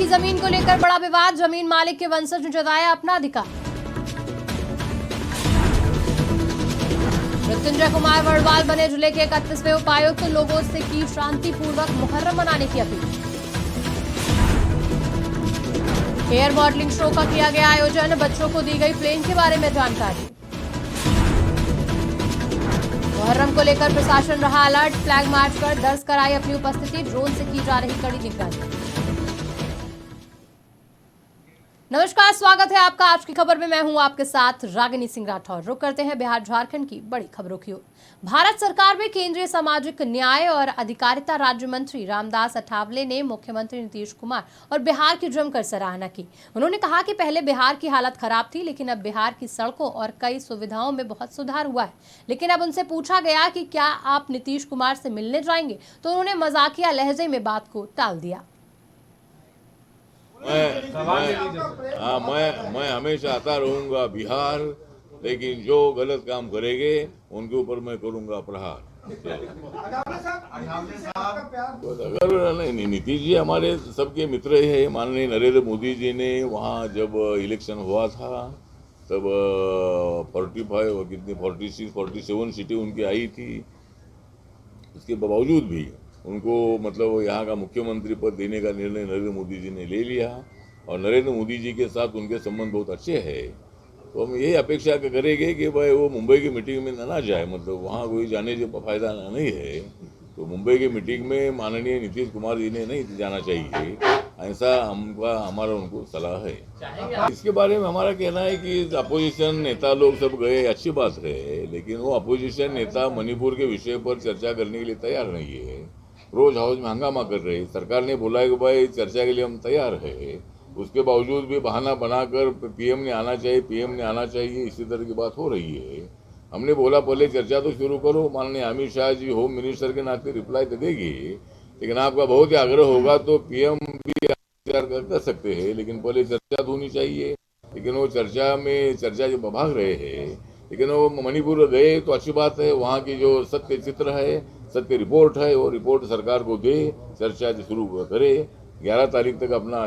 की जमीन को लेकर बड़ा विवाद, जमीन मालिक के वंशज ने जताया अपना अधिकार। मृत्युंजय कुमार वर्णवाल बने जिले के 31वें उपायुक्त, लोगों से की शांतिपूर्वक मुहर्रम मनाने की अपील। एयर मॉडलिंग शो का किया गया आयोजन, बच्चों को दी गई प्लेन के बारे में जानकारी। मुहर्रम को लेकर प्रशासन रहा अलर्ट, फ्लैग मार्च कर दर्ज कराई अपनी उपस्थिति, ड्रोन से की जा रही कड़ी निगरानी। नमस्कार, स्वागत है आपका आज की खबर में। मैं हूं आपके साथ रागिनी सिंह राठौर। रुक करते हैं बिहार झारखंड की बड़ी खबरों की ओर। भारत सरकार में केंद्रीय सामाजिक न्याय और अधिकारिता राज्य मंत्री रामदास अठावले ने मुख्यमंत्री नीतीश कुमार और बिहार की जमकर सराहना की। उन्होंने कहा कि पहले बिहार की हालत खराब थी, लेकिन अब बिहार की सड़कों और कई सुविधाओं में बहुत सुधार हुआ है। लेकिन अब उनसे पूछा गया कि क्या आप नीतीश कुमार से मिलने जाएंगे, तो उन्होंने मजाकिया लहजे में बात को टाल दिया। मैं हमेशा आता रहूंगा बिहार, लेकिन जो गलत काम करेंगे उनके ऊपर मैं करूंगा प्रहार। अगर नहीं, नीतीश जी हमारे सबके मित्र है। माननीय नरेंद्र मोदी जी ने वहाँ जब इलेक्शन हुआ था तब 47 सीटें उनकी आई थी। उसके बावजूद भी उनको मतलब यहाँ का मुख्यमंत्री पद देने का निर्णय नरेंद्र मोदी जी ने ले लिया और नरेंद्र मोदी जी के साथ उनके संबंध बहुत अच्छे हैं। तो हम यही अपेक्षा करेंगे कि भाई वो मुंबई की मीटिंग में ना जाए, मतलब वहाँ कोई जाने से फायदा नहीं है। तो मुंबई की मीटिंग में माननीय नीतीश कुमार जी ने नहीं जाना चाहिए, ऐसा हमारा उनको सलाह है। इसके बारे में हमारा कहना है कि अपोजिशन नेता लोग सब गए, अच्छी बात है, लेकिन वो अपोजिशन नेता मणिपुर के विषय पर चर्चा करने के लिए तैयार नहीं है। रोज हाउस में हंगामा कर रहे हैं। सरकार ने बोला है कि भाई चर्चा के लिए हम तैयार है, उसके बावजूद भी बहाना बनाकर पीएम ने आना चाहिए, इसी तरह की बात हो रही है। हमने बोला पहले चर्चा तो शुरू करो। माननीय अमित शाह जी होम मिनिस्टर के नाते रिप्लाई तो देगी, लेकिन आपका बहुत ही आग्रह होगा तो पीएम भी कर सकते हैं, लेकिन पहले चर्चा तो होनी चाहिए। लेकिन वो चर्चा जो भाग रहे हैं, लेकिन वो मणिपुर गए तो अच्छी बात है। वहाँ की जो सत्य चित्र है, सत्य रिपोर्ट है, वो रिपोर्ट सरकार को दे, चर्चा शुरू करे। 11 तारीख तक अपना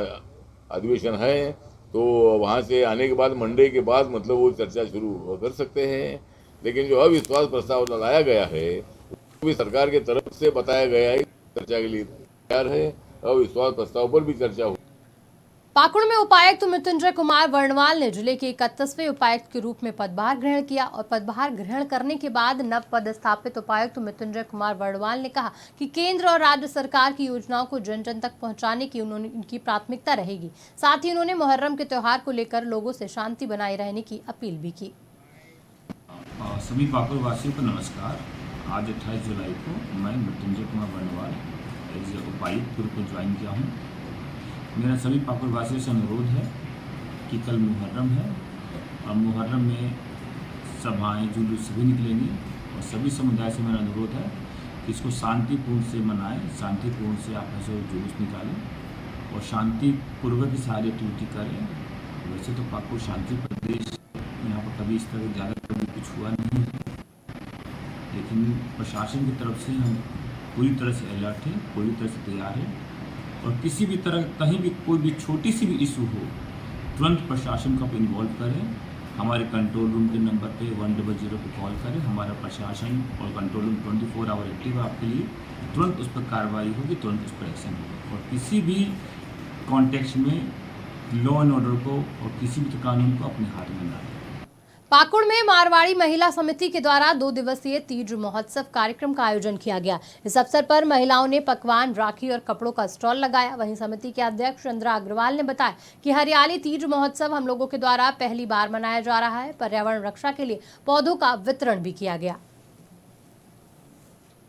अधिवेशन है, तो वहाँ से आने के बाद मंडे के बाद मतलब वो चर्चा शुरू कर सकते हैं। लेकिन जो अविश्वास प्रस्ताव लाया गया है वो भी सरकार की तरफ से बताया गया है चर्चा के लिए तैयार है। अविश्वास प्रस्ताव पर भी चर्चा हो। पाकुड़ में उपायुक्त मृत्युंजय कुमार वर्णवाल ने जिले के 31वें उपायुक्त के रूप में पदभार ग्रहण किया और पदभार ग्रहण करने के बाद नव पदस्थापित उपायुक्त मृत्युंजय कुमार वर्णवाल ने कहा कि केंद्र और राज्य सरकार की योजनाओं को जन जन तक पहुंचाने की उनकी प्राथमिकता रहेगी। साथ ही उन्होंने मुहर्रम के त्योहार को लेकर लोगों से शांति बनाए रहने की अपील भी की। सभी पाकुड़ वासियों को नमस्कार। आज 28 जुलाई को मैं मृत्युंजय कुमार वर्णवाल एज उपायुक्त के रूप में ज्वाइन किया हूँ। मेरा सभी पाकुड़ वासियों से अनुरोध है कि कल मुहर्रम है और मुहर्रम में सभाएं जुलूस सभी निकलेंगे और सभी समुदाय से मेरा अनुरोध है कि इसको शांतिपूर्ण से मनाएं, शांतिपूर्ण से आप ऐसे जुलूस निकालें और शांतिपूर्वक की सारी एक्टिविटी करें। वैसे तो पाकुड़ शांति प्रदेश, यहाँ पर कभी इस तरह ज़्यादा कभी कुछ हुआ नहीं है, लेकिन प्रशासन की तरफ से हम पूरी तरह से अलर्ट है, पूरी तरह से तैयार है और किसी भी तरह कहीं भी कोई भी छोटी सी भी इशू हो तुरंत प्रशासन को इन्वॉल्व करें। हमारे कंट्रोल रूम के नंबर पे 100 पे कॉल करें। हमारा प्रशासन और कंट्रोल रूम 24 आवर एक्टिव है आपके लिए। तुरंत उस पर कार्रवाई होगी, तुरंत उस पर एक्शन होगा और किसी भी कॉन्टेक्स्ट में लॉ एंड ऑर्डर को और किसी भी कानून को अपने हाथ में ना लें। पाकुड़ में मारवाड़ी महिला समिति के द्वारा 2 दिवसीय तीज महोत्सव कार्यक्रम का आयोजन किया गया। इस अवसर पर महिलाओं ने पकवान, राखी और कपड़ों का स्टॉल लगाया। वहीं समिति के अध्यक्ष चंद्रा अग्रवाल ने बताया कि हरियाली तीज महोत्सव हम लोगों के द्वारा पहली बार मनाया जा रहा है। पर्यावरण रक्षा के लिए पौधों का वितरण भी किया गया।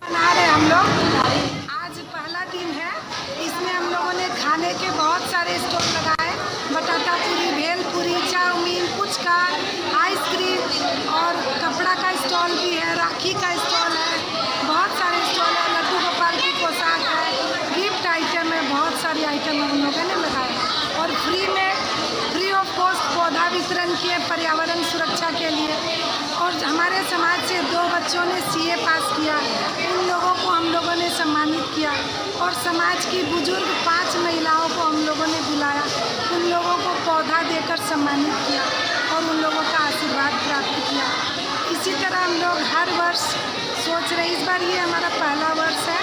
हम लोग आज पहला दिन है, इसमें हम लोगों ने खाने के बहुत सारे स्टॉल लगाए। बटाटा पूरी, भेल पूरी, चाउमीन, पुचका, आइसक्रीम और कपड़ा का स्टॉल भी है, राखी का स्टॉल है, बहुत सारे स्टॉल है, लड्डू गोपाल की पोशाक है, गिफ्ट आइटम है, बहुत सारे आइटम हम लोगों ने लगाए और फ्री ऑफ कॉस्ट पौधा वितरण किए पर्यावरण सुरक्षा के लिए। और और हमारे समाज से 2 बच्चों ने CA पास किया, उन लोगों को हम लोगों ने सम्मानित किया। और समाज की बुजुर्ग 5 महिलाओं को हम लोगों ने बुलाया, उन लोगों को पौधा देकर सम्मानित किया और उन लोगों का आशीर्वाद प्राप्त किया। इसी तरह हम लोग हर वर्ष सोच रहे, इस बार ये हमारा पहला वर्ष है,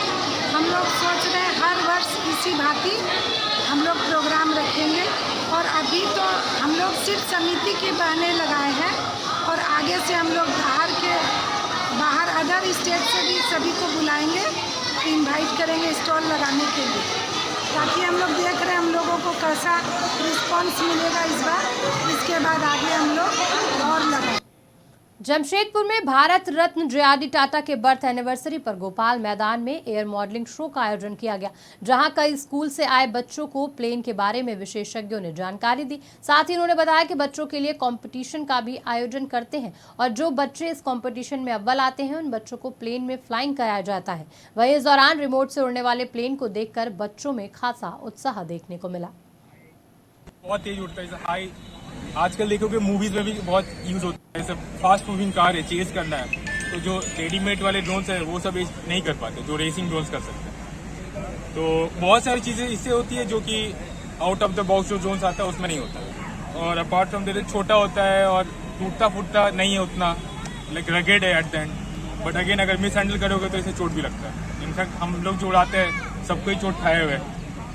हम लोग सोच रहे हैं हर वर्ष इसी भांति हम लोग प्रोग्राम रखेंगे। और अभी तो हम लोग सिर्फ समिति के बहाने लगाए हैं और आगे से हम लोग बाहर अदर स्टेट से भी सभी को बुलाएंगे, इनवाइट करेंगे स्टॉल लगाने के लिए, ताकि हम लोग देख रहे हैं हम लोगों को कैसा रिस्पांस मिलेगा इस बार। इसके बाद आगे हम लोग और लगाएंगे। जमशेदपुर में भारत रत्न JRD टाटा के बर्थ एनिवर्सरी पर गोपाल मैदान में एयर मॉडलिंग शो का आयोजन किया गया, जहां कई स्कूल से आए बच्चों को प्लेन के बारे में विशेषज्ञों ने जानकारी दी। साथ ही उन्होंने बताया कि बच्चों के लिए कंपटीशन का भी आयोजन करते हैं और जो बच्चे इस कंपटीशन में अव्वल आते हैं उन बच्चों को प्लेन में फ्लाइंग कराया जाता है। वहीं इस दौरान रिमोट से उड़ने वाले प्लेन को देखकर बच्चों में खासा उत्साह देखने को मिला। बहुत तेज उड़ता है, हाई आजकल देखोगे मूवीज में भी बहुत यूज होता है। सब फास्ट मूविंग कार है, चेज करना है, तो जो रेडीमेड वाले ड्रोन्स है वो सब नहीं कर पाते, जो रेसिंग ड्रोन्स कर सकते हैं। तो बहुत सारी चीजें इससे होती है जो कि आउट ऑफ द बॉक्स जो ड्रोन्स आता है उसमें नहीं होता है। और अपार्ट फ्रॉम दैट छोटा होता है और टूटता फूटता नहीं है उतना, लाइक रगेड है at the end. But again अगर मिस हैंडल करोगे तो इसे चोट भी लगता है। इनफैक्ट हम लोग जो उड़ाते हैं सबको ही चोट खाए हुए,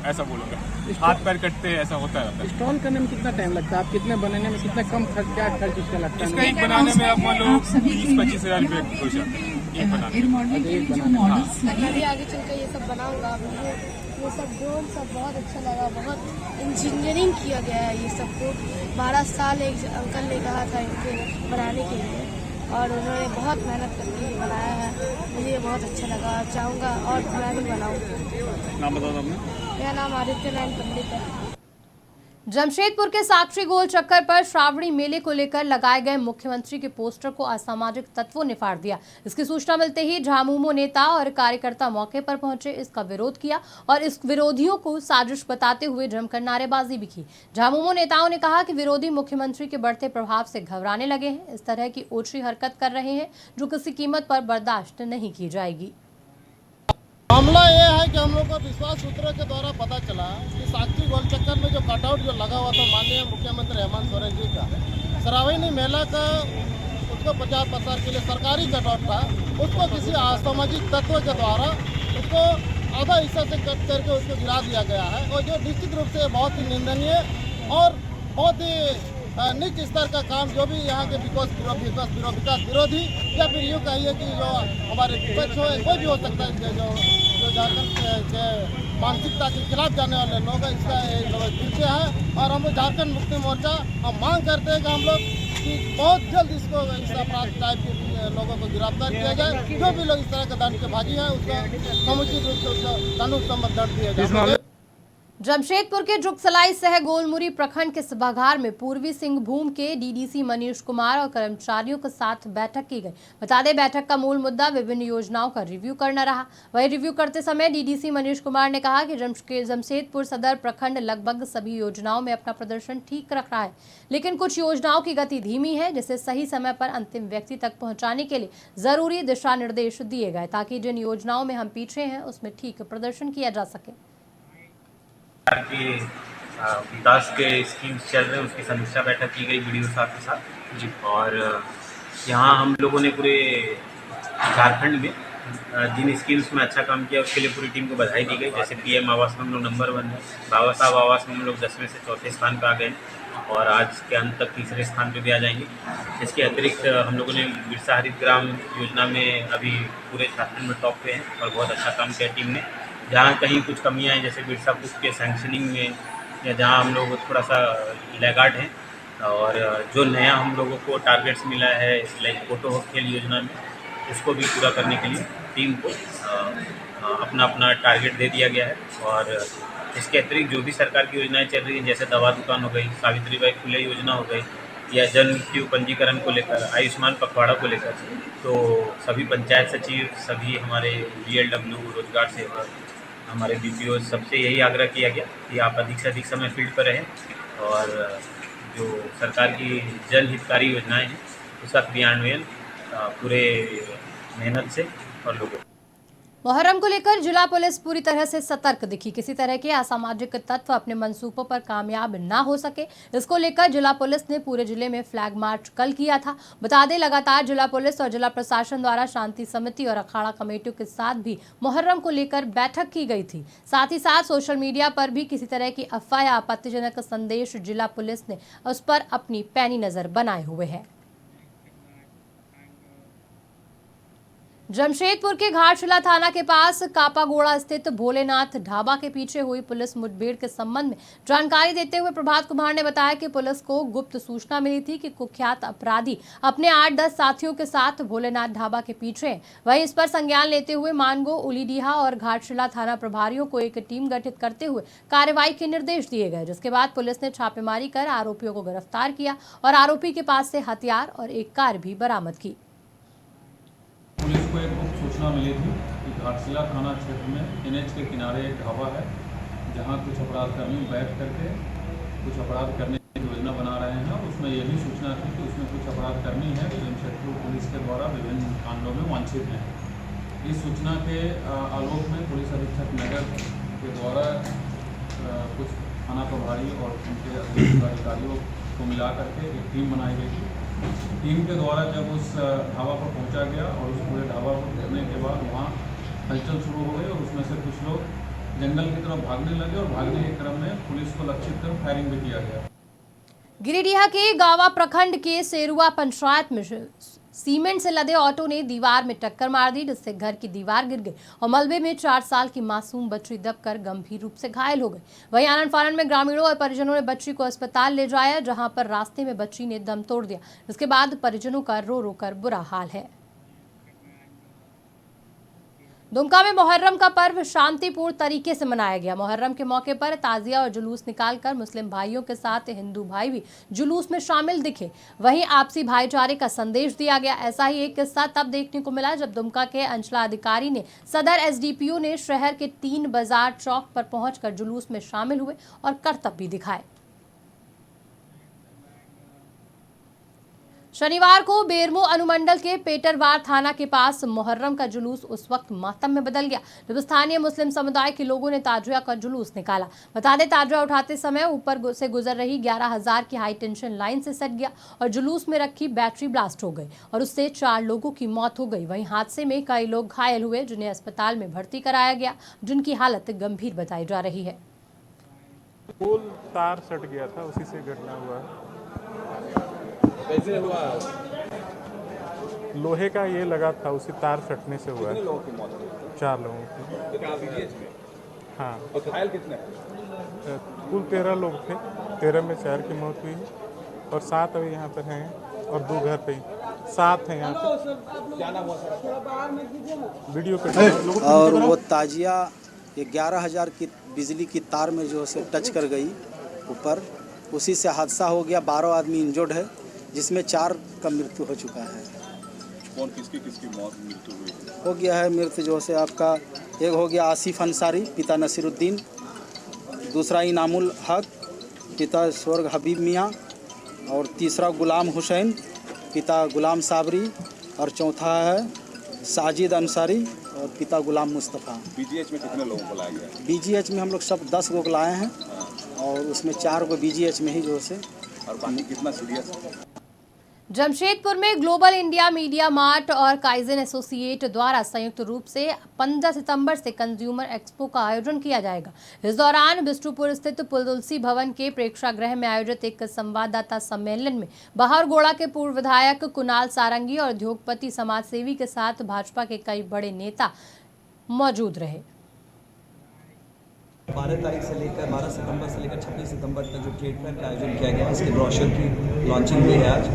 ऐसा बोलूँगा, हाथ पैर कटते हैं, ऐसा होता है। इंस्टॉल करने में कितना टाइम लगता है? आप कितने बनाने में कितना कम खर्च, क्या खर्च इसका लगता है? इसका एक बनाने में आप मान लो 20-25 हज़ार रुपये खुश एक बनाने। अभी आगे चल कर ये सब बनाऊंगा, मुझे ये सब ड्रोन सब बहुत अच्छा लगा। बहुत इंजीनियरिंग किया गया है ये सबको। 12 साल एक अंकल ने कहा था इनके बनाने के लिए और उन्होंने बहुत मेहनत करके ये बनाया है। मुझे ये बहुत अच्छा लगा, चाहूँगा और मैं भी बनाऊँ। नाम बताओ आपने? मेरा नाम आदित्य नारायण पंडित है। जमशेदपुर के साक्षी गोल चक्कर पर श्रावणी मेले को लेकर लगाए गए मुख्यमंत्री के पोस्टर को असामाजिक तत्वों ने फाड़ दिया। इसकी सूचना मिलते ही झामुमो नेता और कार्यकर्ता मौके पर पहुंचे, इसका विरोध किया और इस विरोधियों को साजिश बताते हुए जमकर नारेबाजी भी की। झामुमो नेताओं ने कहा कि विरोधी मुख्यमंत्री के बढ़ते प्रभाव से घबराने लगे हैं, इस तरह की ओछी हरकत कर रहे हैं जो किसी कीमत पर बर्दाश्त नहीं की जाएगी। मामला ये है कि हम लोग को विश्वास सूत्रों के द्वारा पता चला कि साक्षी गोल चक्कर में जो कटआउट जो लगा हुआ था माननीय मुख्यमंत्री हेमंत सोरेन जी का, श्रावणी मेला का उसको प्रचार प्रसार के लिए सरकारी कटआउट था, उसको किसी असामाजिक तत्व के द्वारा उसको आधा हिस्सा से कट करके उसको गिरा दिया गया है। और जो निश्चित रूप से बहुत ही निंदनीय और बहुत ही नीच स्तर का काम, जो भी यहाँ के विकास विरोधी या फिर यूँ कहिए कि जो हमारे विपक्ष हो, कोई भी हो सकता है, जो झारखंड के मानसिकता के खिलाफ जाने वाले लोग हैं, इसका पीछे है। और हम झारखंड मुक्ति मोर्चा हम मांग करते हैं कि हम लोग कि बहुत जल्द इसको इस अपराध टाइप के लोगों को गिरफ्तार किया जाए। जो भी लोग इस तरह के दंड के भागी हैं उसका समुचित रूप से उसका कानून सम्मत दंड दिया जाए। जमशेदपुर के जुगसलाई सह गोलमुरी प्रखंड के सभागार में पूर्वी सिंहभूम के DDC मनीष कुमार और कर्मचारियों के साथ बैठक की गई। बता दें, बैठक का मूल मुद्दा विभिन्न योजनाओं का रिव्यू करना रहा। वही रिव्यू करते समय DDC मनीष कुमार ने कहा कि जमशेदपुर सदर प्रखंड लगभग सभी योजनाओं में अपना प्रदर्शन ठीक रख रहा है, लेकिन कुछ योजनाओं की गति धीमी है, जिसे सही समय पर अंतिम व्यक्ति तक पहुँचाने के लिए जरूरी दिशा निर्देश दिए गए, ताकि जिन योजनाओं में हम पीछे हैं उसमें ठीक प्रदर्शन किया जा सके। के विकास के स्कीम्स चल रहे हैं उसकी समीक्षा बैठक की गई वीडियो साहब के साथ जी। और यहाँ हम लोगों ने पूरे झारखंड में जिन स्कीम्स में अच्छा काम किया उसके लिए पूरी टीम को बधाई दी गई। जैसे PM आवास में हम लोग नंबर 1 है, बाबा साहब आवास में हम लोग 10वें से 4थे स्थान पर आ गए और आज के अंत तक 3रे स्थान पर भी आ जाएंगे। इसके अतिरिक्त हम लोगों ने बिरसा हरित ग्राम योजना में अभी पूरे झारखंड में टॉप पे हैं और बहुत अच्छा काम किया टीम ने। जहाँ कहीं कुछ कमियां हैं, जैसे बिरसा पुष्प के सैंक्शनिंग में या जहाँ हम लोग थोड़ा सा लैगार्ड हैं, और जो नया हम लोगों को टारगेट्स मिला है लाइक फोटो हो खेल योजना में, उसको भी पूरा करने के लिए टीम को अपना अपना टारगेट दे दिया गया है। और इसके अतिरिक्त जो भी सरकार की योजनाएं चल रही हैं, जैसे दवा दुकान हो गई, सावित्रीबाई फुले योजना हो गई, या जन मृत्यु पंजीकरण को लेकर, आयुष्मान पखवाड़ा को लेकर, तो सभी पंचायत सचिव, सभी हमारे BLW, रोजगार सेवक, हमारे BPO, सबसे यही आग्रह किया गया कि आप अधिक से अधिक समय फील्ड पर रहें और जो सरकार की जन हितकारी योजनाएं हैं उसका क्रियान्वयन पूरे मेहनत से और लोगों मुहर्रम को लेकर जिला पुलिस पूरी तरह से सतर्क दिखी। किसी तरह के असामाजिक तत्व अपने मंसूबों पर कामयाब ना हो सके, इसको लेकर जिला पुलिस ने पूरे जिले में फ्लैग मार्च कल किया था। बता दें, लगातार जिला पुलिस और जिला प्रशासन द्वारा शांति समिति और अखाड़ा कमेटियों के साथ भी मुहर्रम को लेकर बैठक की गई थी। साथ ही साथ सोशल मीडिया पर भी किसी तरह की अफवाह या आपत्तिजनक संदेश जिला पुलिस ने उस पर अपनी पैनी नजर बनाए हुए है। जमशेदपुर के घाटशिला थाना के पास कापागोड़ा स्थित भोलेनाथ ढाबा के पीछे हुई पुलिस मुठभेड़ के संबंध में जानकारी देते हुए प्रभात कुमार ने बताया कि पुलिस को गुप्त सूचना मिली थी कि कुख्यात अपराधी अपने 8-10 साथियों के साथ भोलेनाथ ढाबा के पीछे हैं। वहीं इस पर संज्ञान लेते हुए मानगो, उलीडीहा और घाटशिला थाना प्रभारियों को एक टीम गठित करते हुए कार्रवाई के निर्देश दिए गए, जिसके बाद पुलिस ने छापेमारी कर आरोपियों को गिरफ्तार किया और आरोपी के पास से हथियार और एक कार भी बरामद की। पुलिस को एक गुप्त सूचना मिली थी कि घाटशिला थाना क्षेत्र में NH के किनारे एक ढाबा है जहां कुछ अपराधकर्मी बैठ करके कुछ अपराध करने की योजना बना रहे हैं और उसमें यह भी सूचना थी कि उसमें कुछ अपराधकर्मी हैं जो जमशेदपुर पुलिस के द्वारा विभिन्न कांडों में वांछित हैं। इस सूचना के आलोक में पुलिस अधीक्षक नगर के द्वारा कुछ थाना प्रभारी और उनके अधिकारियों को मिला करके एक टीम बनाई गई थी। टीम के द्वारा जब उस ढाबा पर पहुंचा गया और उस पूरे ढाबा पर गिरने के बाद वहां हलचल शुरू हो गई और उसमें से कुछ लोग जंगल की तरफ भागने लगे और भागने के क्रम में पुलिस को लक्षित कर फायरिंग भी किया गया। गिरिडीह के गावा प्रखंड के सेरुआ पंचायत में सीमेंट से लदे ऑटो ने दीवार में टक्कर मार दी, जिससे घर की दीवार गिर गई और मलबे में 4 साल की मासूम बच्ची दबकर गंभीर रूप से घायल हो गई। वहीं आनन फानन में ग्रामीणों और परिजनों ने बच्ची को अस्पताल ले जाया, जहां पर रास्ते में बच्ची ने दम तोड़ दिया। इसके बाद परिजनों का रो रो कर बुरा हाल है। दुमका में मुहर्रम का पर्व शांतिपूर्ण तरीके से मनाया गया। मुहर्रम के मौके पर ताजिया और जुलूस निकालकर मुस्लिम भाइयों के साथ हिंदू भाई भी जुलूस में शामिल दिखे। वहीं आपसी भाईचारे का संदेश दिया गया। ऐसा ही एक किस्सा तब देखने को मिला जब दुमका के अंचलाधिकारी ने सदर SDPO ने शहर के 3 बाजार चौक पर पहुंचकर जुलूस में शामिल हुए और करतब भी दिखाए। शनिवार को बेरमो अनुमंडल के पेटरवार थाना के पास मुहर्रम का जुलूस उस वक्त मातम में बदल गया जब स्थानीय मुस्लिम समुदाय के लोगों ने ताजिया का जुलूस निकाला। बता दें, ताजिया उठाते समय ऊपर से गुजर रही 11,000 की हाई टेंशन लाइन से सट गया और जुलूस में रखी बैटरी ब्लास्ट हो गई और उससे 4 लोगों की मौत हो गई। वहीं हादसे में कई लोग घायल हुए, जिन्हें अस्पताल में भर्ती कराया गया, जिनकी हालत गंभीर बताई जा रही है। पोल तार सट गया था, उसी से घटना हुआ है। कैसे हुआ? लोहे का ये लगा था, उसी तार सटने से हुआ। कितने लोगों की मौत हुई? 4 लोगों की। हाँ। और घायल कितने? कुल 13 लोग थे। 13 में 4 की मौत हुई और 7 अभी यहाँ पर हैं और 2 घर पे 7 हैं यहाँ पे। क्या नाम हुआ? वीडियो पे। और वो ताजिया 11,000 की बिजली की तार में जो है टच कर गई ऊपर, उसी से हादसा हो गया। 12 आदमी इंजर्ड है, जिसमें 4 का मृत्यु हो चुका है। कौन किसकी मृत्यु हुई? हो गया है मृत्यु जो से आपका, एक हो गया आसिफ अंसारी पिता नसीरुद्दीन, दूसरा इनामुल हक पिता स्वर्ग हबीब मियाँ, और तीसरा गुलाम हुसैन पिता गुलाम साबरी, और चौथा है साजिद अंसारी और पिता गुलाम मुस्तफ़ा। BGH में कितने लोगों को लाया गया? BGH में हम लोग सब 10 को लाए हैं और उसमें 4 को BGH में ही जो से, और बाकी कितना सीरियस है? जमशेदपुर में ग्लोबल इंडिया मीडिया मार्ट और काइजन एसोसिएट द्वारा संयुक्त रूप से 15 सितंबर से कंज्यूमर एक्सपो का आयोजन किया जाएगा। इस दौरान बिष्टुपुर स्थित तुलसी भवन के प्रेक्षागृह में आयोजित एक संवाददाता सम्मेलन में बहारगोड़ा के पूर्व विधायक कुणाल सारंगी और उद्योगपति समाज सेवी के साथ भाजपा के कई बड़े नेता मौजूद रहे। 12 सितंबर से लेकर 26 सितंबर तक जो ट्रेड फेयर का आयोजन किया गया, इसके ब्रोशर की लॉन्चिंग भी है आज,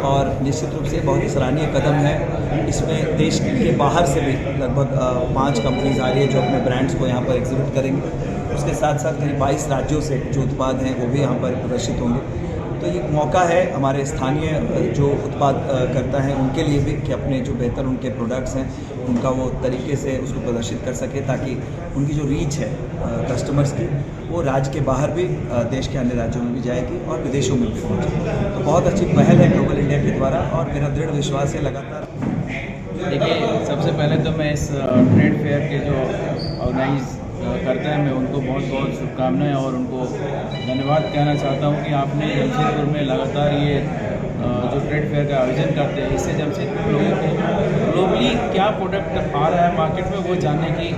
और निश्चित रूप से बहुत ही सराहनीय कदम है। इसमें देश के बाहर से भी लगभग 5 कंपनीज आ रही है जो अपने ब्रांड्स को यहाँ पर एग्जिबिट करेंगे। उसके साथ साथ करीब 22 राज्यों से जो उत्पाद हैं वो भी यहाँ पर प्रदर्शित होंगे। तो ये मौका है हमारे स्थानीय जो उत्पाद करता है उनके लिए भी कि अपने जो बेहतर उनके प्रोडक्ट्स हैं उनका वो तरीके से उसको प्रदर्शित कर सके, ताकि उनकी जो रीच है कस्टमर्स की वो राज्य के बाहर भी देश के अन्य राज्यों में भी जाएगी और विदेशों में भी पहुँचेगी। तो बहुत अच्छी पहल है ग्लोबल इंडिया के द्वारा और मेरा दृढ़ विश्वास है लगातार। देखिए, सबसे पहले तो मैं इस ट्रेड फेयर के जो ऑर्गेनाइज करता है मैं उनको बहुत बहुत शुभकामनाएं और उनको धन्यवाद कहना चाहता हूं कि आपने जमशेदपुर में लगातार ये जो ट्रेड फेयर का आयोजन करते हैं, इससे जमशेदपुर लोगों को ग्लोबली क्या प्रोडक्ट आ रहा है मार्केट में वो जानने की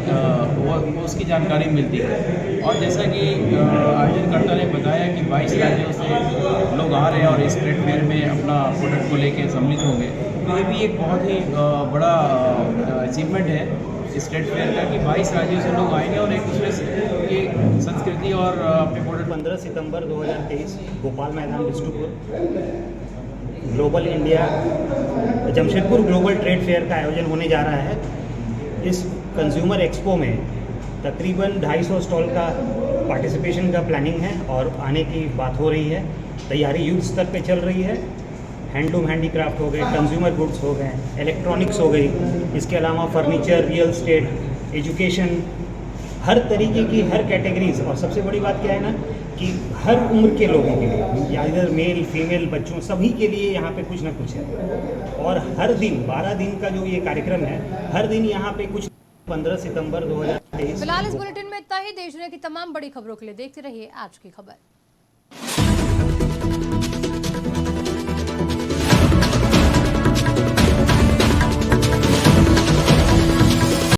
वो उसकी जानकारी मिलती है। और जैसा कि आयोजनकर्ता ने बताया कि 22 राज्यों से लोग आ रहे हैं और इस ट्रेड फेयर में अपना प्रोडक्ट को लेकर सम्मिलित होंगे, तो ये भी एक बहुत ही बड़ा अचीवमेंट है इस ट्रेड फेयर का कि 22 राज्यों से लोग आएंगे और एक दूसरे की संस्कृति और अपने प्रोडक्ट। 15 सितंबर 2023 भोपाल मैदान Bistupur global India Jamshedpur global trade fair का आयोजन होने जा रहा है। इस कंज्यूमर एक्सपो में तकरीबन 250 स्टॉल का पार्टिसिपेशन का प्लानिंग है और आने की बात हो रही है। तैयारी युद्ध स्तर पे चल रही है। हैंडलूम हैंडीक्राफ्ट हो गए, कंज्यूमर गुड्स हो गए, इलेक्ट्रॉनिक्स हो गई, इसके अलावा फर्नीचर, रियल एस्टेट, एजुकेशन, हर तरीके की हर कैटेगरीज। और सबसे बड़ी बात क्या है ना कि हर उम्र के लोगों के लिए, या इधर मेल फीमेल बच्चों सभी के लिए यहाँ पे कुछ ना कुछ है। और हर दिन 12 दिन का जो ये कार्यक्रम है, हर दिन यहाँ पे कुछ। 15 सितंबर 2023। फिलहाल इस बुलेटिन में इतना ही। देश दुनिया की तमाम बड़ी खबरों के लिए देखते रहिए आज की खबर।